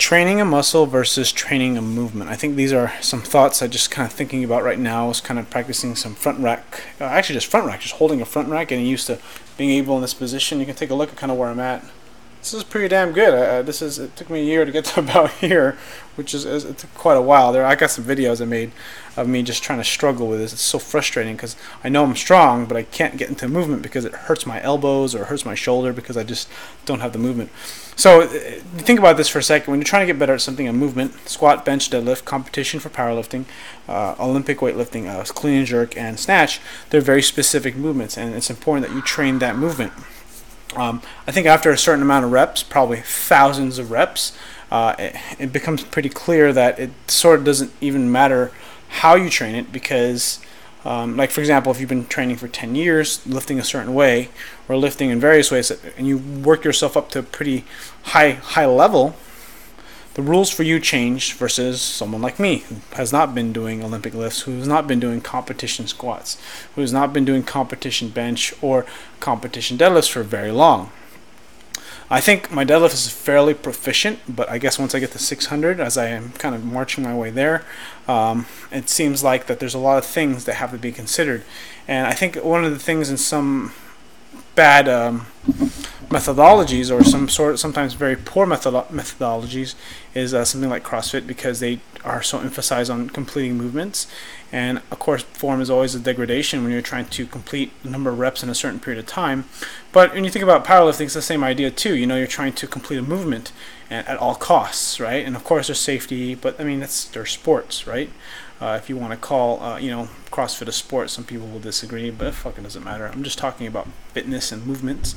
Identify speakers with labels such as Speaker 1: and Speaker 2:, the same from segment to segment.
Speaker 1: training a muscle versus training a movement. I think these are some thoughts I just kind of thinking about right now. I was kind of practicing some front rack, actually just front rack, just holding a front rack, getting used to being able in this position. You can take a look at kind of where I'm at. This is pretty damn good. It took me a year to get to about here, which it took quite a while. I got some videos I made of me just trying to struggle with this. It's so frustrating because I know I'm strong, but I can't get into movement because it hurts my elbows or hurts my shoulder because I just don't have the movement. So think about this for a second. When you're trying to get better at something, a movement, squat, bench, deadlift, competition for powerlifting, Olympic weightlifting, clean and jerk, and snatch, they're very specific movements, and it's important that you train that movement. I think after a certain amount of reps, probably thousands of reps, it becomes pretty clear that it sort of doesn't even matter how you train it because, like for example, if you've been training for 10 years, lifting a certain way, or lifting in various ways, and you work yourself up to a pretty high level, the rules for you change versus someone like me who has not been doing Olympic lifts, who has not been doing competition squats, who has not been doing competition bench or competition deadlifts for very long. I think my deadlift is fairly proficient, but I guess once I get to 600, as I am kind of marching my way there, it seems like that there's a lot of things that have to be considered. And I think one of the things in some bad methodologies, or sometimes very poor methodologies, is something like CrossFit, because they are so emphasized on completing movements. And of course, form is always a degradation when you're trying to complete a number of reps in a certain period of time. But when you think about powerlifting, it's the same idea too. You're trying to complete a movement at all costs, right? And of course, there's safety, but I mean, they're sports, right? If you want to call, CrossFit a sport, some people will disagree, but it fucking doesn't matter. I'm just talking about fitness and movements.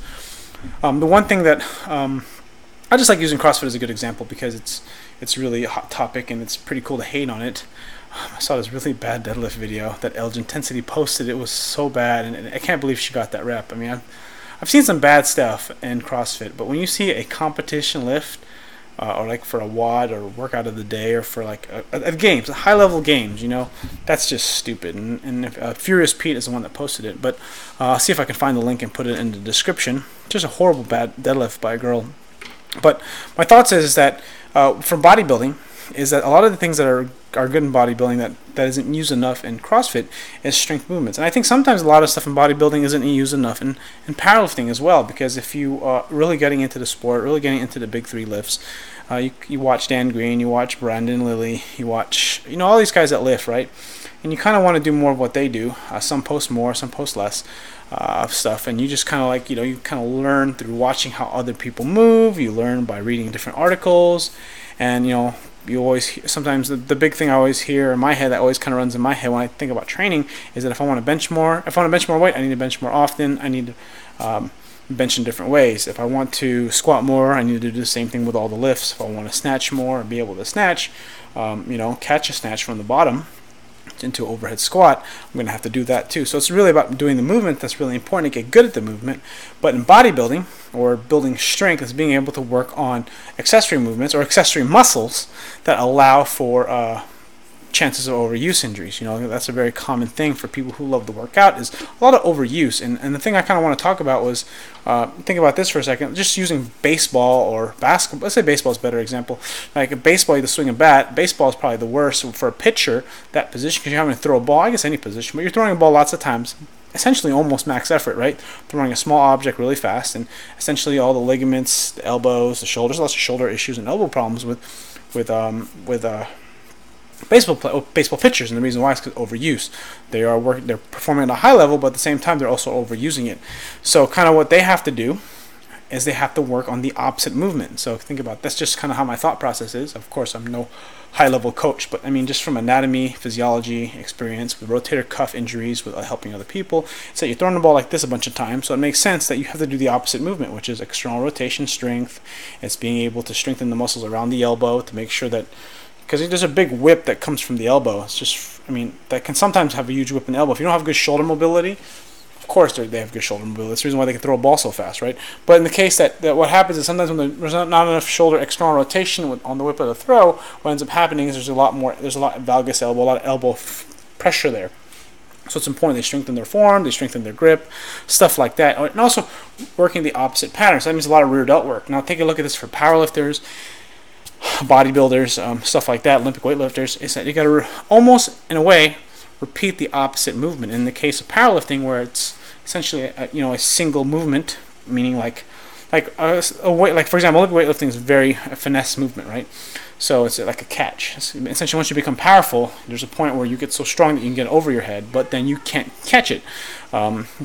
Speaker 1: The one thing that I just like using CrossFit as a good example because it's really a hot topic and it's pretty cool to hate on it. I saw this really bad deadlift video that Elge Intensity posted. It was so bad, and I can't believe she got that rep. I mean, I've seen some bad stuff in CrossFit, but when you see a competition lift, or like for a WOD or workout of the day, or for like a games, high-level games, that's just stupid. And Furious Pete is the one that posted it, but I'll see if I can find the link and put it in the description. Just a horrible bad deadlift by a girl. But my thoughts is that for bodybuilding, is that a lot of the things that are good in bodybuilding that isn't used enough in CrossFit is strength movements. And I think sometimes a lot of stuff in bodybuilding isn't used enough in powerlifting as well, because if you are really getting into the sport, really getting into the big three lifts, you watch Dan Green, you watch Brandon Lilly, you watch all these guys that lift, right? And you kind of want to do more of what they do. Some post more, some post less of stuff, and you just kind of like you kind of learn through watching how other people move. You learn by reading different articles, and you always sometimes the big thing I always hear in my head, that always kind of runs in my head when I think about training, is that if I want to bench more weight, I need to bench more often. I need to bench in different ways. If I want to squat more, I need to do the same thing with all the lifts. If I want to snatch more and be able to snatch, catch a snatch from the bottom into overhead squat, I'm going to have to do that too. So it's really about doing the movement. That's really important to get good at the movement. But in bodybuilding or building strength, is being able to work on accessory movements or accessory muscles that allow for chances of overuse injuries. That's a very common thing for people who love to work out, is a lot of overuse. And the thing I kind of want to talk about was, think about this for a second, just using baseball or basketball. Let's say baseball is a better example. Like a baseball, you have to swing a bat. Baseball is probably the worst for a pitcher, that position, because you're having to throw a ball, I guess any position, but you're throwing a ball lots of times, essentially almost max effort, right? Throwing a small object really fast, and essentially all the ligaments, the elbows, the shoulders, lots of shoulder issues and elbow problems with baseball pitchers, and the reason why is because overuse. They're performing at a high level, but at the same time they're also overusing it. So kind of what they have to do is they have to work on the opposite movement. So think about that's just kind of how my thought process is. Of course, I'm no high-level coach, but I mean just from anatomy, physiology, experience with rotator cuff injuries, with helping other people. So you're throwing the ball like this a bunch of times, so it makes sense that you have to do the opposite movement, which is external rotation strength. It's being able to strengthen the muscles around the elbow to make sure that, because there's a big whip that comes from the elbow. It's just, that can sometimes have a huge whip in the elbow. If you don't have good shoulder mobility, of course they have good shoulder mobility. That's the reason why they can throw a ball so fast, right? But in the case that what happens is sometimes when there's not enough shoulder external rotation on the whip of the throw, what ends up happening is there's a lot of valgus elbow, a lot of elbow pressure there. So it's important they strengthen their form, they strengthen their grip, stuff like that. And also working the opposite pattern. So that means a lot of rear delt work. Now take a look at this for powerlifters. bodybuilders, stuff like that, Olympic weightlifters, is that you got to almost, in a way, repeat the opposite movement. In the case of powerlifting, where it's essentially a single movement, meaning like for example, Olympic weightlifting is very a finesse movement, right? So it's like a catch. Essentially, once you become powerful, there's a point where you get so strong that you can get over your head, but then you can't catch it,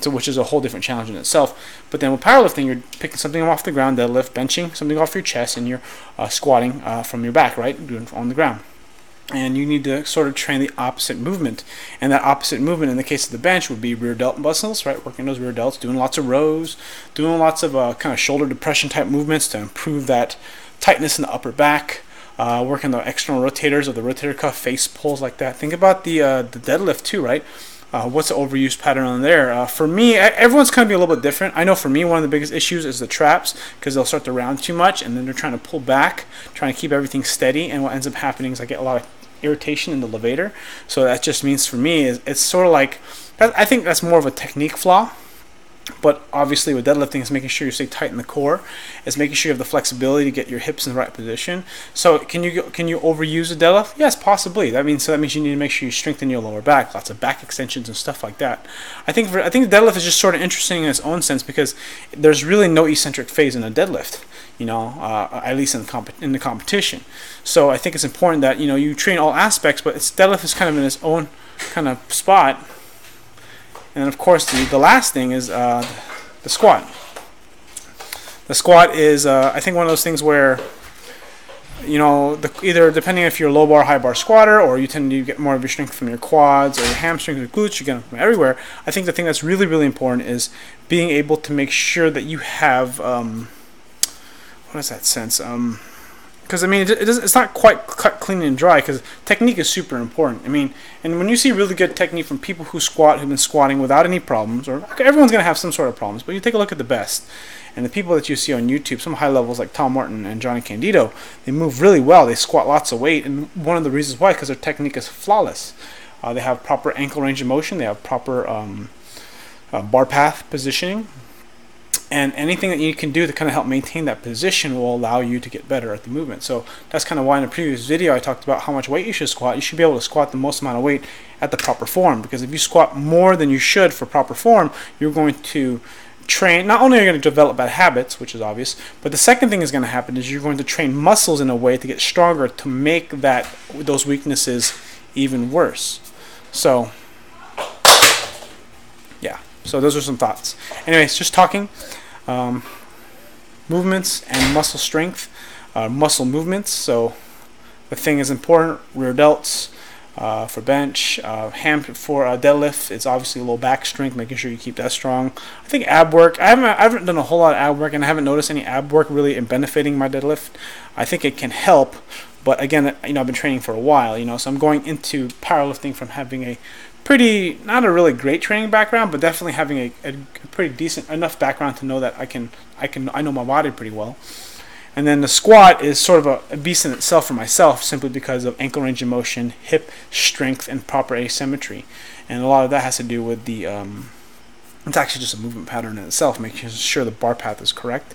Speaker 1: which is a whole different challenge in itself. But then with powerlifting, you're picking something off the ground, deadlift, benching something off your chest, and you're squatting from your back, right, doing on the ground. And you need to sort of train the opposite movement. And that opposite movement, in the case of the bench, would be rear delt muscles, right? Working those rear delts, doing lots of rows, doing lots of kind of shoulder depression type movements to improve that tightness in the upper back. Working the external rotators of the rotator cuff, face pulls like that. Think about the deadlift too, right? What's the overuse pattern on there? For me, everyone's kind of be a little bit different. I know for me, one of the biggest issues is the traps, because they'll start to round too much, and then they're trying to pull back, trying to keep everything steady, and what ends up happening is I get a lot of irritation in the levator. So that just means for me, it's sort of like, I think that's more of a technique flaw. But obviously with deadlifting, it's making sure you stay tight in the core. It's making sure you have the flexibility to get your hips in the right position. So can you overuse a deadlift? Yes, possibly. That means you need to make sure you strengthen your lower back, lots of back extensions and stuff like that. I think the deadlift is just sort of interesting in its own sense, because there's really no eccentric phase in a deadlift, at least in the competition. So I think it's important that you train all aspects, but deadlift is kind of in its own kind of spot. And then of course the last thing is the squat. The squat is I think one of those things where either depending if you're a low bar, high bar squatter, or you tend to get more of your strength from your quads or your hamstrings or glutes, you get them from everywhere. I think the thing that's really, really important is being able to make sure that you have what is that sense? Because it's not quite cut clean and dry, because technique is super important. And when you see really good technique from people who've been squatting without any problems, or everyone's going to have some sort of problems, but you take a look at the best, and the people that you see on YouTube, some high levels like Tom Martin and Johnny Candido, they move really well. They squat lots of weight, and one of the reasons why, because their technique is flawless. They have proper ankle range of motion. They have proper bar path positioning. And anything that you can do to kind of help maintain that position will allow you to get better at the movement. So that's kind of why in a previous video I talked about how much weight you should squat. You should be able to squat the most amount of weight at the proper form, because if you squat more than you should for proper form, you're going to train, not only are you going to develop bad habits, which is obvious, but the second thing is going to happen is you're going to train muscles in a way to get stronger, to make those weaknesses even worse. So yeah, so those are some thoughts. Anyways, just talking. Movements and muscle strength, muscle movements. So the thing is important. Rear delts for bench, for deadlift. It's obviously low back strength, making sure you keep that strong. I think ab work. I haven't done a whole lot of ab work, and I haven't noticed any ab work really benefiting my deadlift. I think it can help, but again, I've been training for a while, so I'm going into powerlifting from having a not a really great training background, but definitely having a pretty decent enough background to know that I know my body pretty well. And then the squat is sort of a beast in itself for myself, simply because of ankle range of motion, hip strength, and proper asymmetry. And a lot of that has to do with it's actually just a movement pattern in itself, making sure the bar path is correct.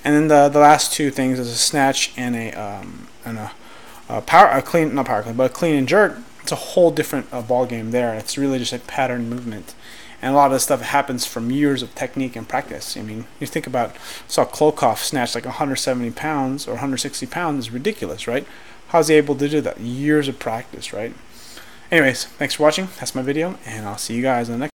Speaker 1: And then the last two things is a snatch and a clean and jerk. It's a whole different ball game there. It's really just a pattern movement, and a lot of this stuff happens from years of technique and practice. You think about, saw Klokov snatch like 170 pounds or 160 pounds is ridiculous, right? How's he able to do that? Years of practice, right? Anyways, thanks for watching. That's my video, and I'll see you guys in the next